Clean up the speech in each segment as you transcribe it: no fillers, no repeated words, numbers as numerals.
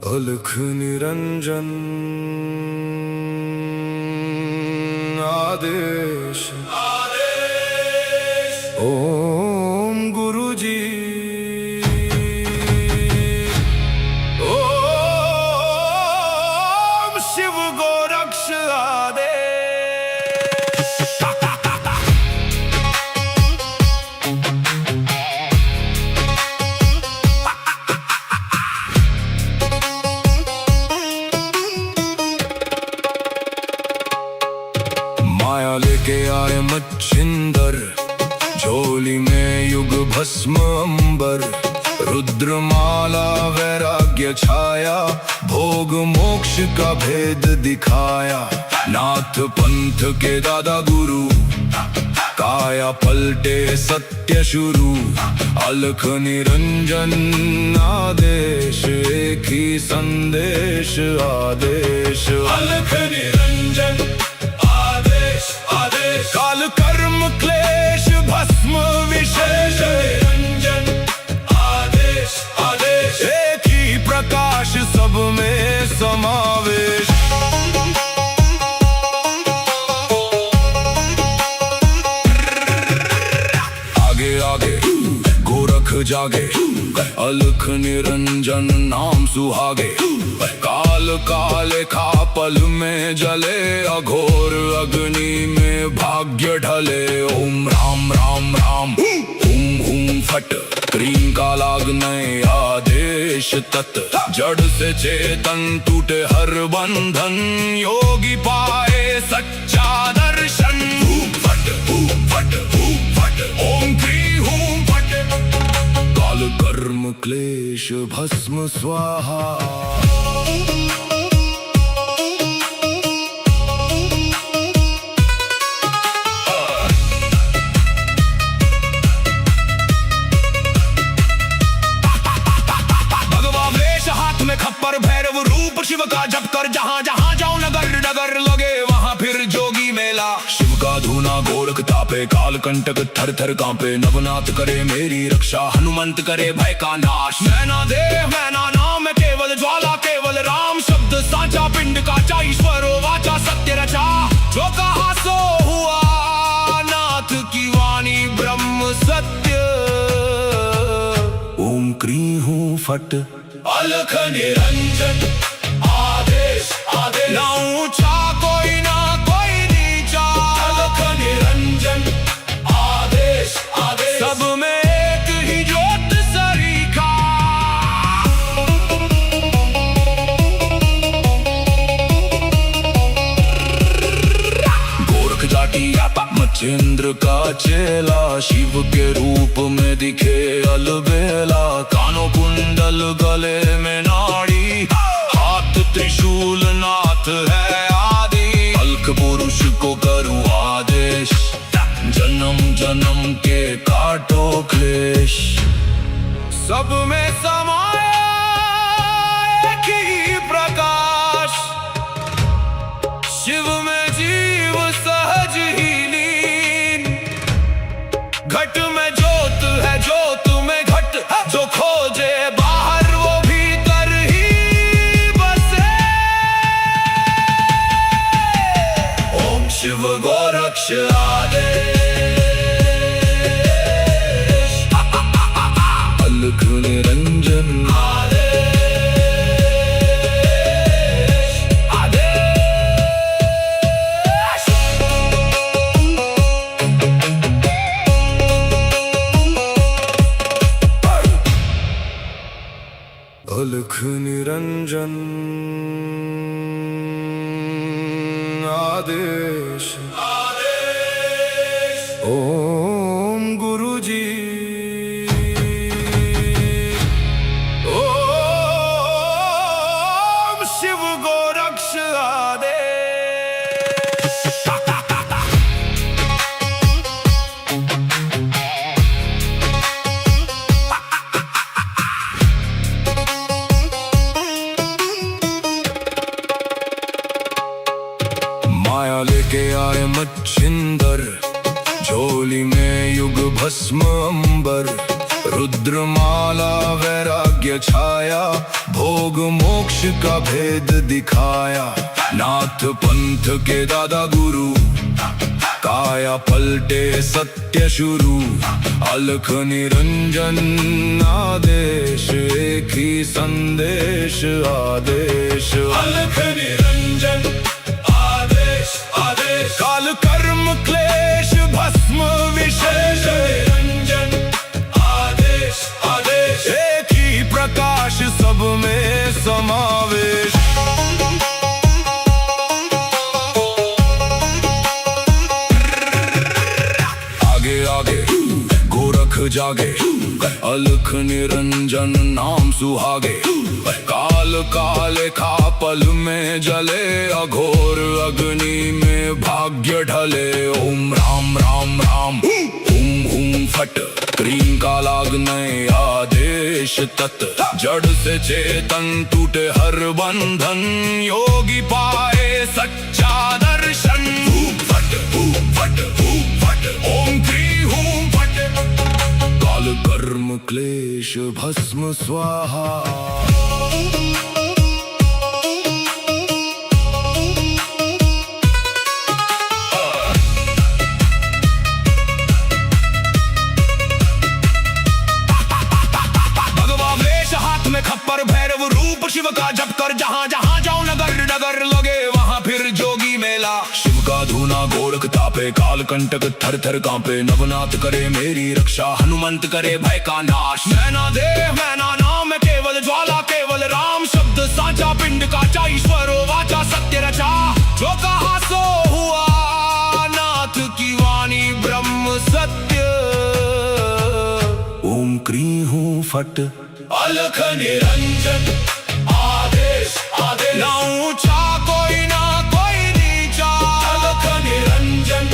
अलख निरंजन आदेश ओम गुरुजी ओम शिव गोरक्ष आदेश। माया लेके आए मच्छिंदर, झोली में युग भस्म अंबर। रुद्रमाला वैराग्य छाया, भोग मोक्ष का भेद दिखाया। नाथ पंथ के दादा गुरु, काया पलटे सत्य शुरू। अलख निरंजन आदेश, एक ही संदेश आदेश। अलख निरंजन काल कर्म क्लेश भस्म विशेष। निरंजन आदेश आदेश, एक ही प्रकाश सब में समावेश। आगे आगे गोरख जागे, अलख निरंजन नाम सुहागे। काल काले का पल में जले, अघोर अग्नि में भाग्य ढले। ओम राम राम राम हुम हुम फट, क्रीम का लागने आदेश तत्। जड़ से चेतन टूटे हर बंधन, योगी पाए सच्चा दर्शन। हुम फट ओम क्रीम हुम फट। काल कर्म क्लेश भस्म स्वाहा। खप्पर भैरव रूप शिव का जप कर, जहाँ जहाँ जाऊं नगर नगर लगे वहाँ फिर जोगी मेला। शिव का धूना गोरख तापे, काल कंटक थर थर कांपे। नवनाथ करे मेरी रक्षा, हनुमंत करे भय का नाश। मैना देव मैना नाम केवल ज्वाला, केवल राम शब्द साचा। पिंड का चा ईश्वरो वाचा, सत्य रचा जो कहा सो हुआ। नाथ की वाणी ब्रह्म सत्य। ओम क्रीं हूँ फट, अलख निरंजन आदेश आदेश। ना ऊंचा कोई ना कोई नीचा, अलख निरंजन आदेश आदेश। सब में एक ही ज्योत सरीखा। गोरख जाटी मच्छिंद्र का चेला, शिव के रूप में दिखे अलबेला। कानों कुंडल गले में नाड़ी, हाथ त्रिशूल नाथ है आदि। अलख पुरुष को करूं आदेश, जन्म जन्म के काटो क्लेश। सब में समाया एक ही प्रकाश, शिव में जीव सहज ही लीन। घट में ज्योत है, ज्योत में घट। जो खोजे बाहर वो भीतर ही बसे। ओम शिव गोरक्ष आदेश। अलख निरंजन आदेश आदेश। अलख निरंजन आदेश आदेश। ओम गुरुजी ओम शिव गोरक्ष आदेश। माया लेके आए मच्छिंदर, झोली में युग भस्म अंबर। रुद्रमाला वैराग्य छाया, भोग मोक्ष का भेद दिखाया। नाथ पंथ के दादा गुरु, काया पलटे सत्य शुरू। अलख निरंजन आदेश, एक ही संदेश आदेश। अलख निरंजन आदेश आदेश, काल कर्म क्लेश भस्म विशेष। निरंजन आदेश आदेश, एक ही प्रकाश सब में समावेश। गोरख जागे, अलख निरंजन नाम सुहागे। काल काले खा पल में जले, अघोर अग्नि में भाग्य ढले। ओम राम राम राम, हुम हुम फट, क्रीम का लागने आदेश तत्। जड़ से चेतन टूटे हर बंधन, योगी पाए सच्चा दर्शन। फट फट फट, ओम क्री हूं फट, काल कर्म क्लेश भस्म स्वाहा। खप्पर भैरव रूप शिव का जप कर, जहाँ जहाँ जाओ नगर नगर लगे वहाँ फिर जोगी मेला। शिव का धूना गोरख तापे, काल कंटक थर थर कांपे। नवनाथ करे मेरी रक्षा, हनुमंत करे भय का नाश। मैना देव मैना नाम केवल ज्वाला, केवल राम शब्द साचा। पिंड काचा ईश्वरो वाचा, सत्य रचा। जो कहा सो हुआ, नाथ की वाणी ब्रह्म सत्य। ओम क्री हूं फट, अलख निरंजन आदेश आदेश। ना ऊंचा कोई ना कोई नीचा, अलख निरंजन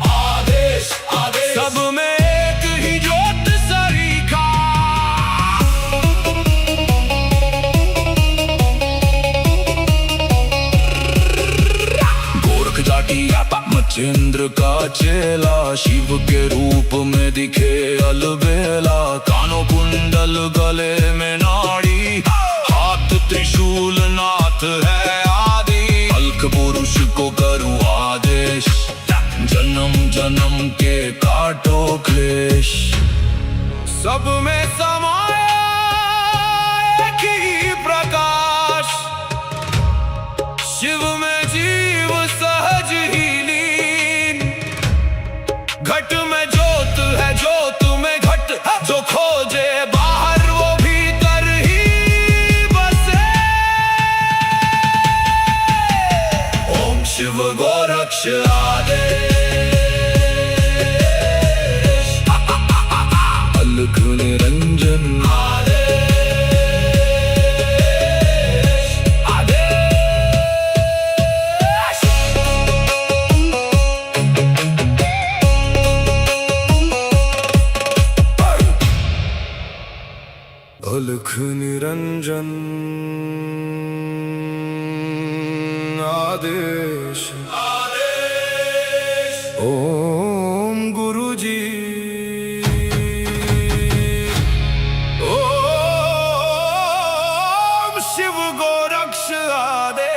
आदेश आदेश। सब में एक ही ज्योत सरीखा। गोरख जाटी मचेंद्र का चेला, शिव के रूप में दिखे अलबेला। कानों कुंडल गले में नाड़ी, हाथ त्रिशूल नाथ है आदि। अलख पुरुष को करूं आदेश, जन्म जन्म के काटो क्लेश। सब में समाया एक ही प्रकाश, शिव में जीव सहज ही लीन। घट में ज्योत है, ज्योत में घट। जो खोजे बाहर वो भीतर ही बसे। ओम शिव गोरक्ष आदेश, अलख निरंजन आदेश आदेश। अलख निरंजन आदेश आदेश। ओम गुरुजी, ओम शिव गोरक्ष आदेश।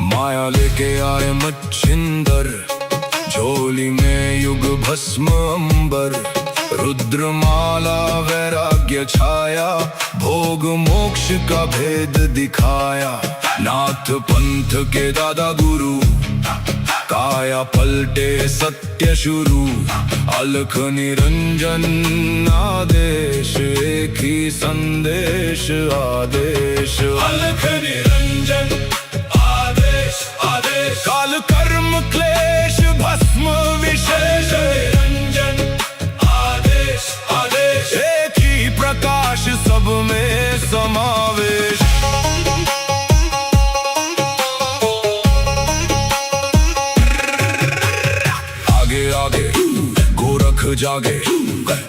माया लेके आए मच्छिंदर, झोली में युग भस्म अंबर। रुद्रमाला वैराग्य छाया, भोग मोक्ष का भेद दिखाया। नाथ पंथ के दादा गुरु, काया पलटे सत्य शुरू। अलख निरंजन आदेश, एक ही संदेश आदेश। अलख निरंजन आदेश आदेश, काल कर्म क्लेश भस्म विशेष। निरंजन आदेश आदेश, एक ही प्रकाश सब में समावेश। आगे आगे गोरख जागे,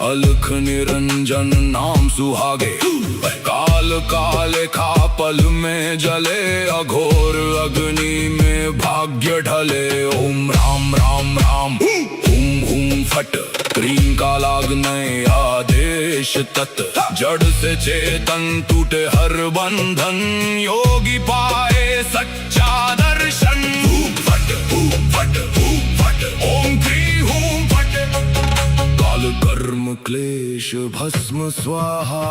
अलख निरंजन नाम सुहागे। काल काले खा पल में जले, अघोर अग्नि में भाग्य ढले। ओम राम राम राम हुम हुम फट, क्रीम का लागने आदेश तत्। जड़ से चेतन टूटे हर बंधन, योगी पाए सच्चा दर्शन। हूम फट हूम फट हूम फट, ओम क्री हूम फट। काल कर्म क्लेश भस्म स्वाहा।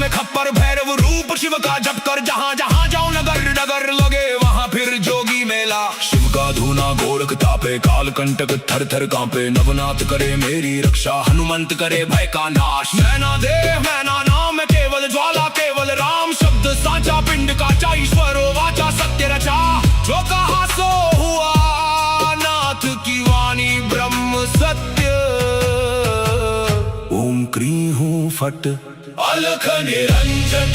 खप्पर भैरव रूप शिव का जप कर, जहाँ जहाँ जाऊं नगर नगर लगे वहाँ फिर जोगी मेला। शिव का धूना गोरख तापे, काल कंटक थर थर कांपे। नवनाथ करे मेरी रक्षा, हनुमंत करे भय का नाश। मैना देह मैना नाम केवल ज्वाला, केवल राम शब्द साचा। पिंड का ईश्वर वाचा सत्य रचा, जो कहा सो हुआ। नाथ की वाणी ब्रह्म सत्य। ओम क्री हूँ फट, अलख निरंजन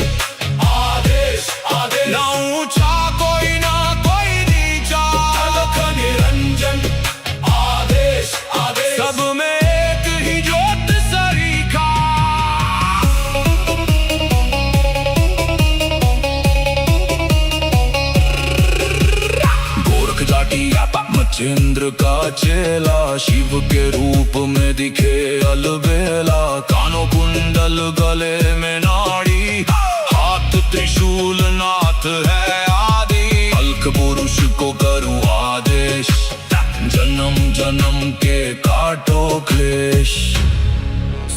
आदेश आदेश। ना ऊंचा कोई ना कोई नीचा, अलख निरंजन आदेश आदेश। सब में एक ही ज्योत सरीखा। गोरख जाटी मच्छिंद्र का चेला, शिव के रूप में दिखे अलबेला। कानों कुंडल गले में नाड़ी, हाथ त्रिशूल नाथ है आदि। अलख पुरुष को करूं आदेश, जन्म जन्म के काटो क्लेश।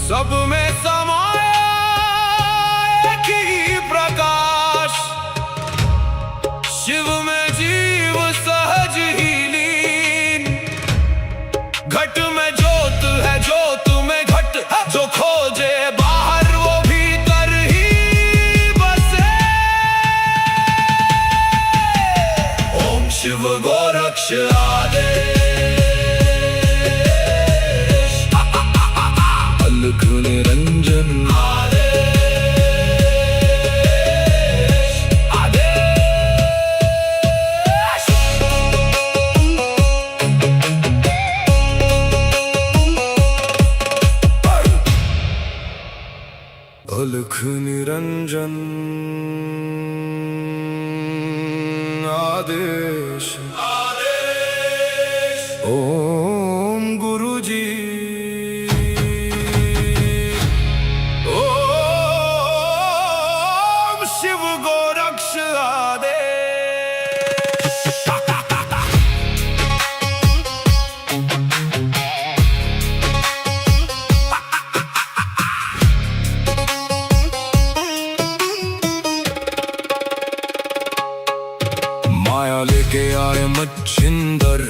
सब में समाया एक ही प्रकाश, शिव में जीव सहज ही लीन। घट में ज्योत है ज्योत में घट, जो खोजे बाहर वो भीतर ही बसे। ओम शिव गोरक्ष आदेश। अलख निरंजन आदेश आदेश। अलख निरंजन आदेश आदेश। ओम गुरु जी, ओम शिव गोरक्ष आदेश। माया लेके आए मच्छिंदर,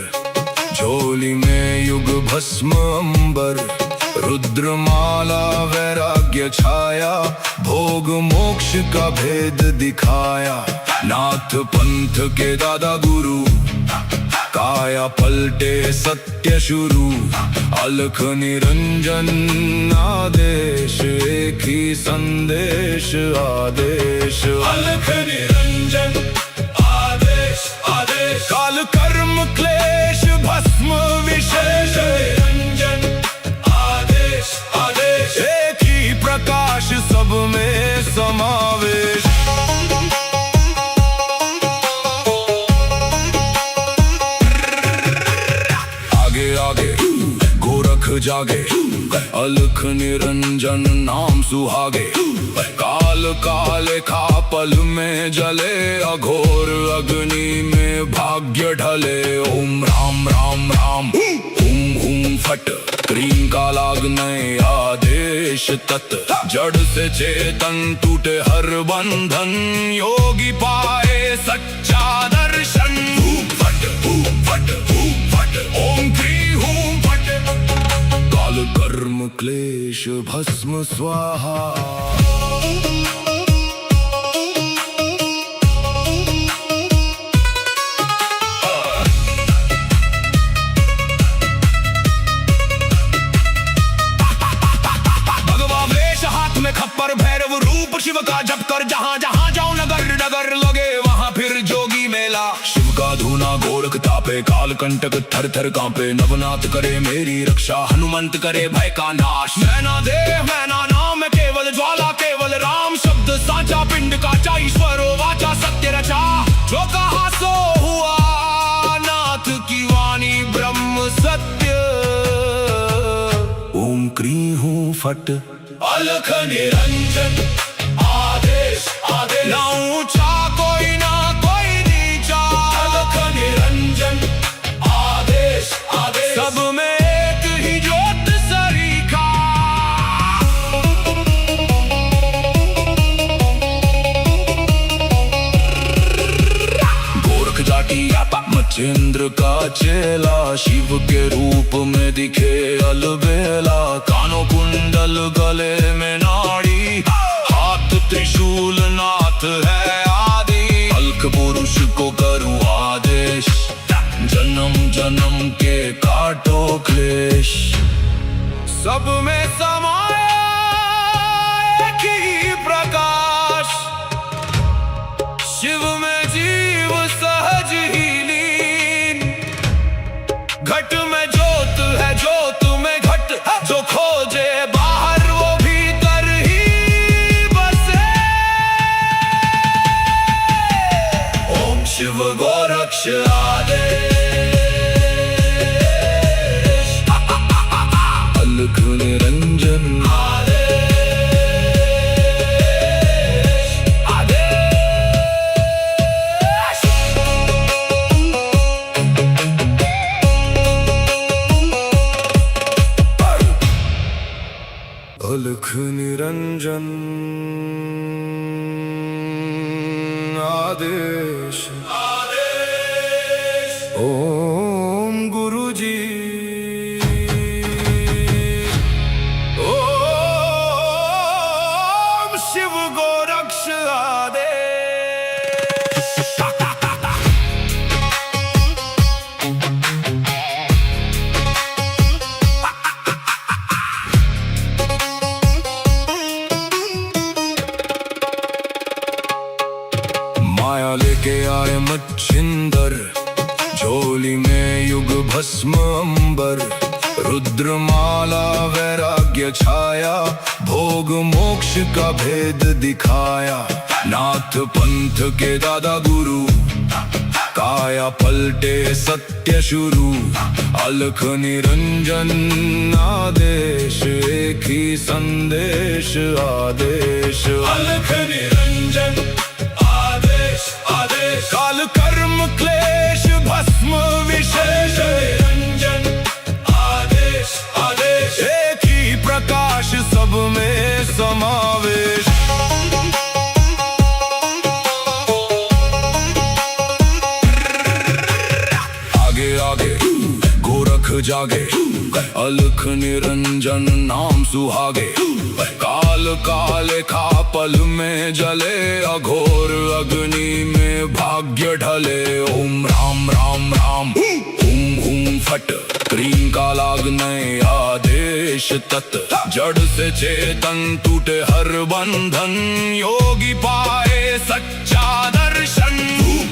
झोली में युग भस्म अंबर। रुद्रमाला वैराग्य छाया, भोग मोक्ष का भेद दिखाया। नाथ पंथ के दादा गुरु, काया पलटे सत्य शुरू। अलख निरंजन आदेश, एक ही संदेश आदेश। अलख निरंजन आदेश आदेश। काल कर्म क्लेश भस्म विशेष। निरंजन आदेश आदेश। एक ही प्रकाश सब में समावेश। आगे आगे गोरख जागे, अलख निरंजन नाम सुहागे। काल काले खा पल में जले, अघोर अग्नि में भाग्य ढले। ओम राम राम राम हुम हुम फट, क्रीम का लागने आदेश तत्। जड़ से चेतन टूटे हर बंधन, योगी पाए सच्चा दर्शन। हूम फट हूम फट हूम फट, ओम क्री हूम फट। काल कर्म क्लेश भस्म स्वाहा। तापे काल कंटक थर थर कांपे, नवनाथ करे मेरी रक्षा, हनुमंत करे भय का नाश। मैना देह मैना नाम केवल ज्वाला केवल राम, शब्द साचा पिंड काचा ईश्वरो वाचा सत्य रचा। जो कहा सो हुआ नाथ की वाणी ब्रह्म सत्य। ओम क्री हूँ फट अलख निरंजन, आदेश आदेश ना ऊंचा कोई ना कोई नीचा। अलख निरंजन आदेश आदेश सब में एक ही ज्योत सरीखा। गोरख जाटी मचेंद्र का चेला, शिव के रूप में दिखे अलबेला। कानों कुंडल गले में नाड़ी, हाथ त्रिशूल नाथ है आदि। अलख पुरुष को करूं आदेश, जन्म जन्म के काटो क्लेश। सब में समाया एक ही प्रकाश, शिव में जीव सहज ही लीन। घट में ज्योत है ज्योत में घट, जो खोजे बाहर वो भीतर ही बसे। ओम शिव गोरक्ष आदेश, अलख निरंजन आदेश आदेश। अलख निरंजन आदेश आदेश। ओम गुरु जी ओम शिव गोरक्ष आदेश। माया लेके आए मच्छिंदर, झोली में युग भस्म अंबर। रुद्रमाला वैराग्य छाया, भोग मोक्ष का भेद दिखाया। नाथ पंथ के दादा गुरु, काया पलटे सत्य शुरू। अलख निरंजन आदेश, एक ही संदेश आदेश। अलख निरंजन आदेश आदेश, काल कर्म क्लेश भस्म विशेष। निरंजन आदेश आदेश, एक ही प्रकाश सब में समावेश। आगे आगे गोरख जागे, अलख निरंजन नाम सुहागे। काल काले खा पल में जले, अघोर अग्नि में भाग्य ढले। ओम राम राम राम हूं हूं फट, क्रीम का लागने आदेश तत्। जड़ से चेतन टूटे हर बंधन, योगी पाए सच्चा दर्शन।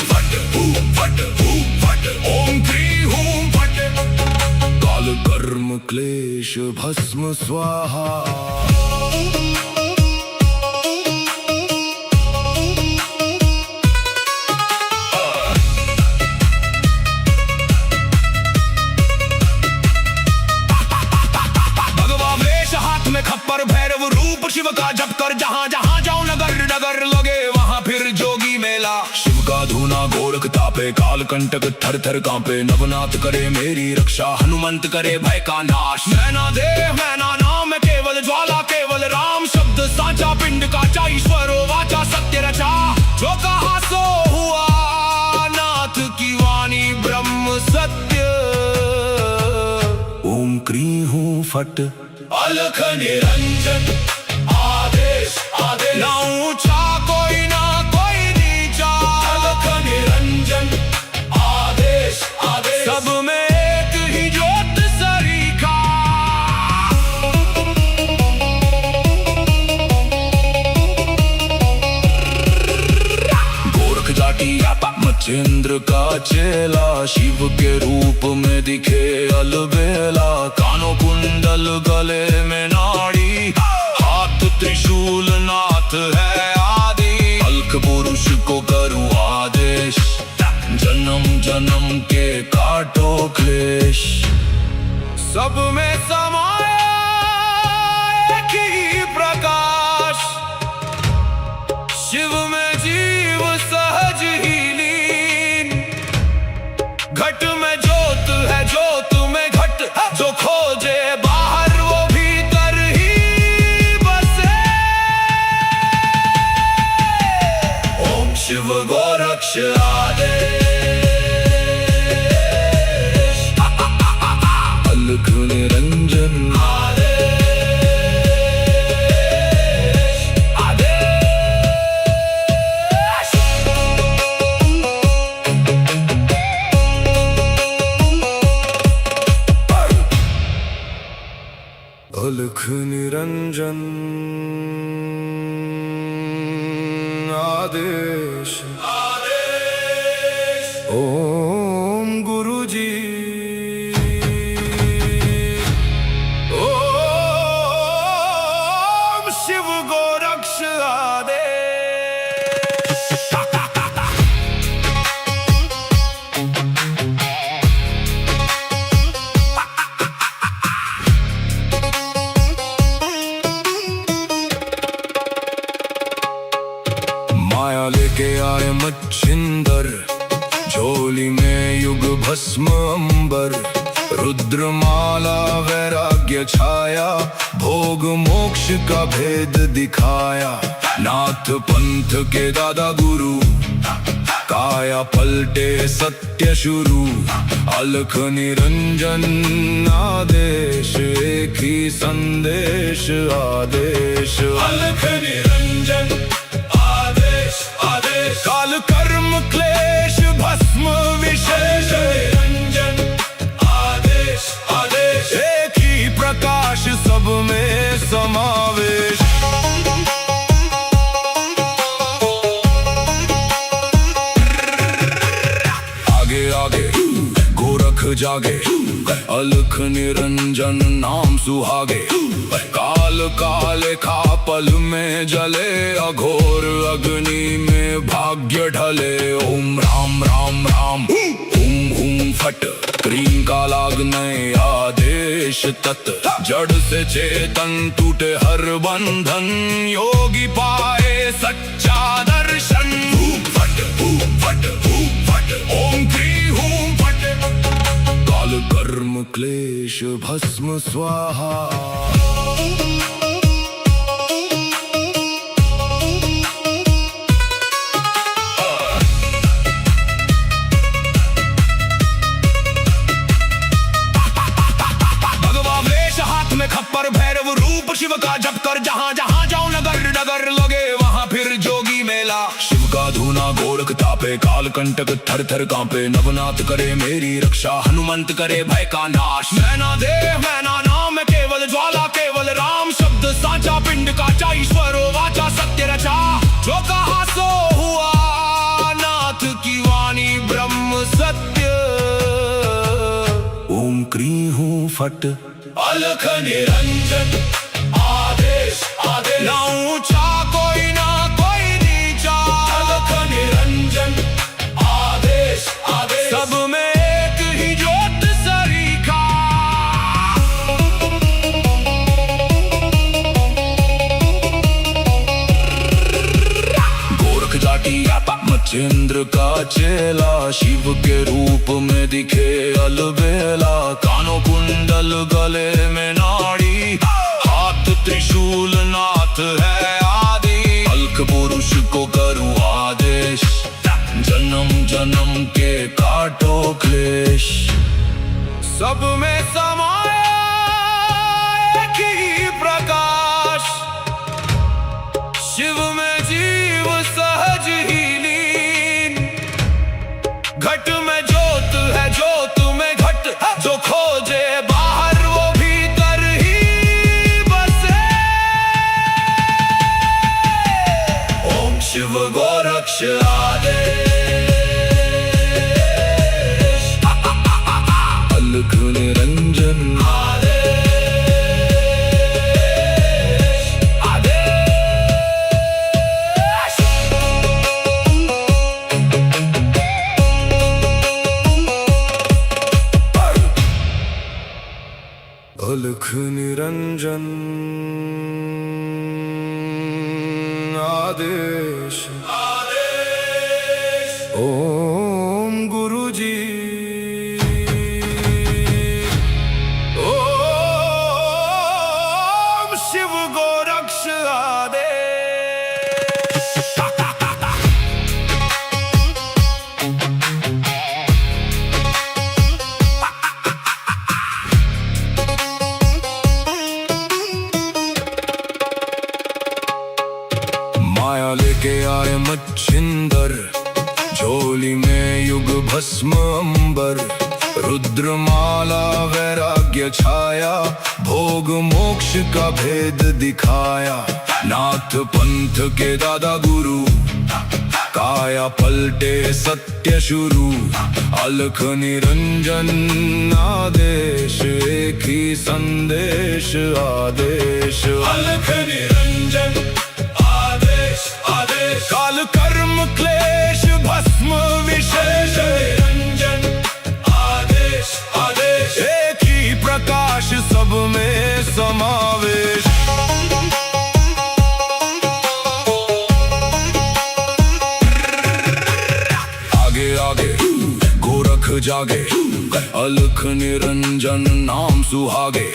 फट फट फट ओम क्री हूं फट, काल कर्म क्लेश भस्म स्वाहा। खप्पर भैरव रूप शिव का जप कर, जहां जहां जाऊं नगर नगर लगे वहां फिर जोगी मेला। शिव का धूना गोरख तापे, काल कंटक थर थर कांपे। नवनाथ करे मेरी रक्षा, हनुमंत करे भय का नाश। मैना देह मैना नाम केवल ज्वाला केवल राम, शब्द साचा पिंड काचा ईश्वरो वाचा सत्य रचा। जो कहा सो हुआ नाथ की वाणी ब्रह्म सत्य। ओम क्री हूँ फट अलख निरंजन आदेश आदेश, ना ऊंचा कोई ना कोई नीचा। अलख निरंजन आदेश आदेश, सब में एक ही ज्योत सरीखा। गोरख जाटी मच्छिंद्र का चेला शिव के रूप में दिखे अलबेला। कानों कुंडल गले में नाड़ी, हाथ त्रिशूल नाथ है आदि। अलख पुरुष को करूं आदेश, जन्म जन्म के काटो क्लेश। सब में समाया एक ही प्रकाश, शिव में जीव सहज ही लीन। घट में ज्योत है ज्योत में घट, जो खोजे बाहर वो भीतर ही बसे। ओम शिव गोरक्ष आदेश, अलख निरंजन अलख निरंजन आदेश। ओम गुरु जी, ओम शिव गोरक्ष आदेश। माया लेके आए मच्छिंदर, झोली में युग भस्म अंबर। रुद्रमाला वैराग्य छाया, भोग मोक्ष का भेद दिखाया। नाथ पंथ के दादा गुरु, काया पलटे सत्य शुरू। अलख निरंजन आदेश, एक ही संदेश आदेश। अलख निरंजन काल कर्म क्लेश भस्म विशेष। निरंजन आदेश आदेश, एक ही प्रकाश सब में समावेश। आगे आगे गोरख जागे, अलख निरंजन नाम सुहागे। काल काले खा पल में जले, अघोर अग्नि में भाग्य ढले। ओम राम राम राम हुम हुम फट, क्रीम का लागने आदेश तत्। जड़ से चेतन टूटे हर बंधन, योगी पाए सच्चा दर्शन। फट फट फट, ओम क्री हूं फट। काल कर्म क्लेश भस्म स्वाहा। खप्पर भैरव रूप शिव का जप कर, जहां जहां जाऊं नगर नगर लगे वहां फिर जोगी मेला। शिव का धूना गोरख तापे, काल कंटक थर थर कांपे। नवनाथ करे मेरी रक्षा, हनुमंत करे भय का नाश। मैना देह मैना नाम है केवल ज्वाला, केवल राम शब्द साचा। पिंड काचा ईश्वरो वाचा, सत्य रचा। जो कहा सो हुआ, नाथ की वाणी ब्रह्म सत्य। ओम क्री हूं फट, अलख निरंजन आदेश आदेश। ना ऊंचा कोई ना कोई नीचा, अलख निरंजन आदेश आदेश। सब में एक ही ज्योत सरीखा। गोरख जाटी मच्छिंद्र का चेला, शिव के रूप में दिखे अलबेला। कानों कुंडल गले में नाड़ी, हाथ त्रिशूल नाथ है आदि। अलख पुरुष को करूं आदेश, जन्म जन्म के काटो क्लेश। सब में समाया एक ही प्रकाश, शिव में जीव सहज ही लीन। घट में ज्योत है ज्योत में घट, जो खोजे बाहर वो भीतर ही बसे। ओम शिव गोरक्ष आदेश। अलख निरंजन आदेश ओम गुरुजी ओम शिव गोरक्ष आदेश। माया लेके आए मच्छिंदर, झोली में युग भस्म अंबर। रुद्रमाला वैराग्य छाया, भोग मोक्ष का भेद दिखाया। नाथ पंथ के दादा गुरु, काया पलटे सत्य शुरू। अलख निरंजन आदेश, एक ही संदेश आदेश। अलख निरंजन आदेश आदेश, काल कर्म क्लेश भस्म विशेष। निरंजन आदेश आदेश, एक ही प्रकाश सब में समावेश। आगे आगे गोरख जागे, अलख निरंजन नाम सुहागे।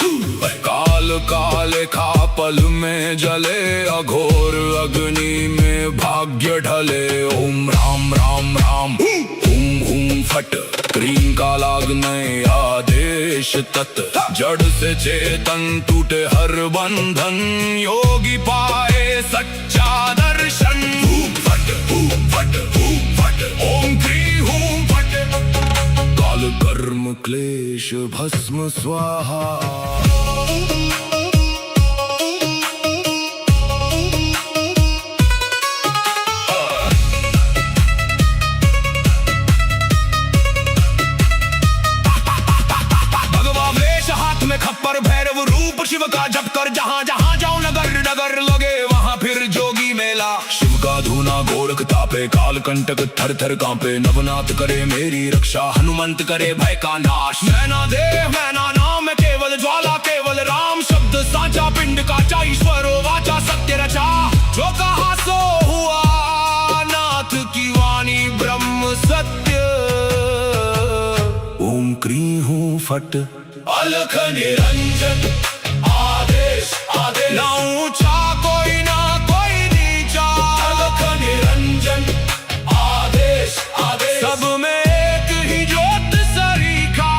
काल काले खा पल में जले, अघोर अग्नि में भाग्य ढले। ओम राम राम राम हुम हुम फट, क्रीम का लागने आदेश तत्। जड़ से चेतन टूटे हर बंधन, योगी पाए सच्चा दर्शन। फट फट फट, ओम क्रीम हुम फट। काल कर्म क्लेश भस्म स्वाहा। खप्पर भैरव रूप शिव का जप कर, जहाँ जहाँ जाऊं नगर नगर लगे वहाँ फिर जोगी मेला। शिव का धूना गोरख तापे, काल कंटक थर थर कांपे। नवनाथ करे मेरी रक्षा, हनुमंत करे भय का नाश। मैना देह मैना नाम है केवल ज्वाला, केवल राम शब्द साचा। पिंड का चा ईश्वरो वाचा, सत्य रचा जो कहा सो हुआ। नाथ की वाणी ब्रह्म सत्य। ओम क्रीं हूँ फट, अलख निरंजन आदेश आदेश। ना ऊंचा कोई ना कोई नीचा, अलख निरंजन आदेश आदेश। सब में एक ही ज्योत सरीखा।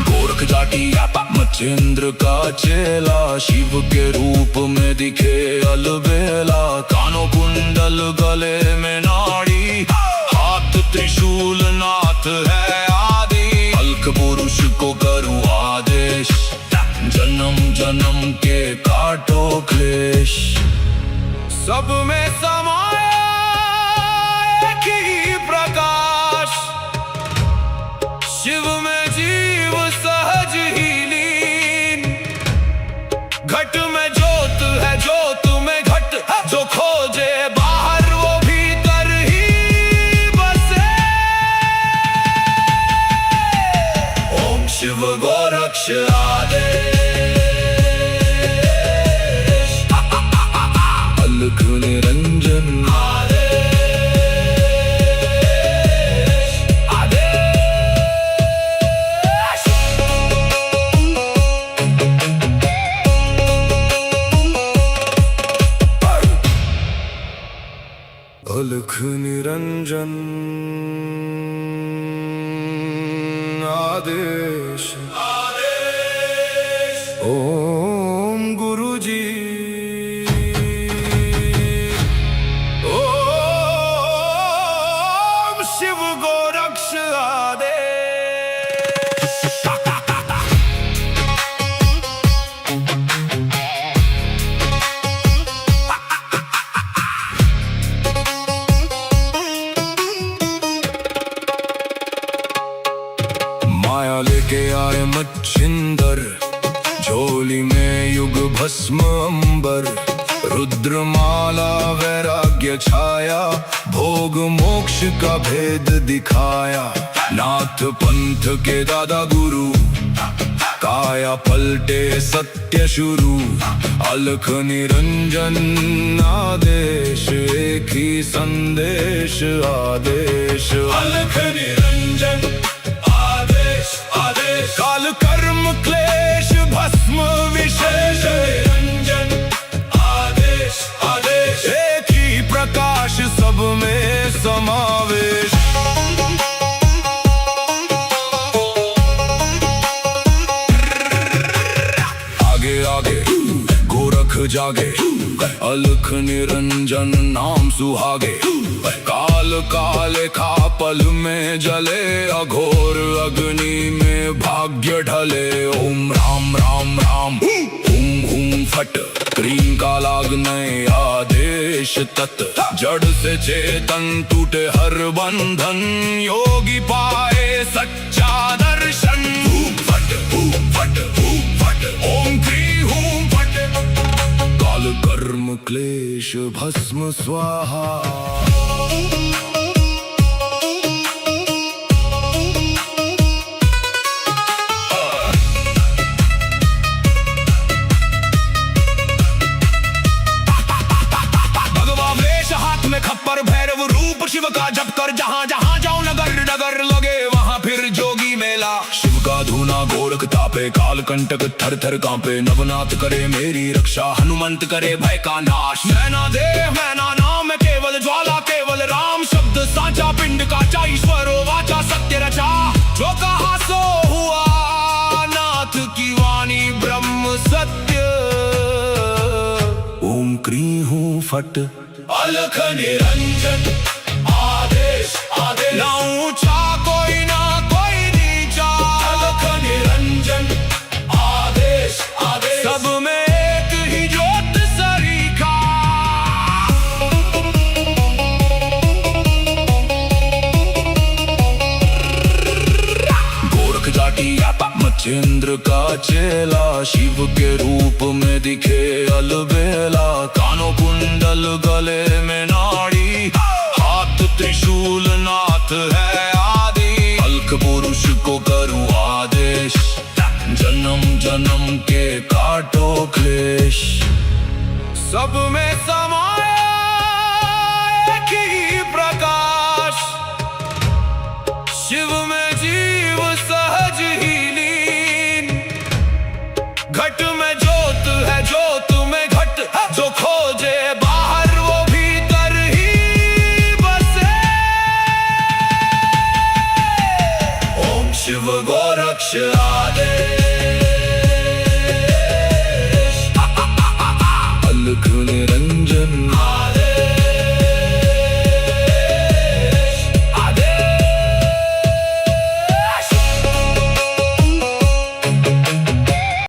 गोरख जाटी मच्छिंद्र का चेला, शिव के रूप में दिखे अलबेला। कानों कुंडल गले में नाड़ी, हाथ त्रिशूल नाथ है आदि। अलख पुरुष को करूं आदेश, जन्म जन्म के काटो क्लेश। सब में समाया एक ही प्रकाश, शिव में जीव सहज ही लीन। घट में ज्योत है, ज्योत में घट। जो खोजे बाहर वो भीतर ही बसे। ओम शिव गोरक्ष आदेश। अलख निरंजन आदेश आदेश। अलख निरंजन आदेश आदेश। ओम गुरुजी ओम शिव गोरक्ष आदेश। माया लेके आए मच्छिंदर, झोली में युग भस्म अंबर। रुद्रमाला वैराग्य छाया, भोग मोक्ष का भेद दिखाया। नाथ पंथ के दादा गुरु, काया पलटे सत्य शुरू। अलख निरंजन आदेश, एक ही संदेश आदेश। अलख निरंजन आदेश आदेश, काल कर्म क्लेश भस्म विशेष। निरंजन आदेश आदेश, एक ही प्रकाश सब में समावेश। आगे आगे गोरख जागे, अलख निरंजन नाम सुहागे। काल काले खा पल में जले, अघोर अग्नि में भाग्य ढले। ओम राम राम राम हुम हुम फट, क्रीम का लागने आदेश तत्। जड़ से चेतन टूटे हर बंधन, योगी पाए सच्चा दर्शन। हुम फट ओम क्री हुम फट, काल कर्म क्लेश भस्म स्वाहा। खप्पर भैरव रूप शिव का जप कर, जहाँ जहाँ जाओ नगर नगर लगे वहाँ फिर जोगी मेला। शिव का धूना गोरख तापे, काल कंटक थर थर कांपे। नवनाथ करे मेरी रक्षा, हनुमंत करे भय का नाश। मैना देव मैना नाम है केवल ज्वाला, केवल राम शब्द साचा। पिंड काचा ईश्वरो वाचा, सत्य रचा। जो कहा सो हुआ, नाथ की वाणी ब्रह्म सत्य। ओम क्री हूँ फट, अलख निरंजन आदेश आदेश। ना ऊंचा कोई ना कोई नीचा, अलख निरंजन आदेश आदेश। सब में एक ही ज्योत सरीखा। गोरख जाटी मच्छिंद्र का चेला, शिव के रूप में दिखे अलबेला। कानों कुंडल गले में नाड़ी, हाथ त्रिशूल नाथ है आदि। अलख पुरुष को करूं आदेश, जन्म जन्म के काटो क्लेश। सब में समाया एक ही प्रकाश, शिव में जीव सहज ही लीन। घट में ज्योत है ज्योत में घट, जो खोजे बाहर वो भीतर ही बसे। ओम शिव गोरक्ष आदेश।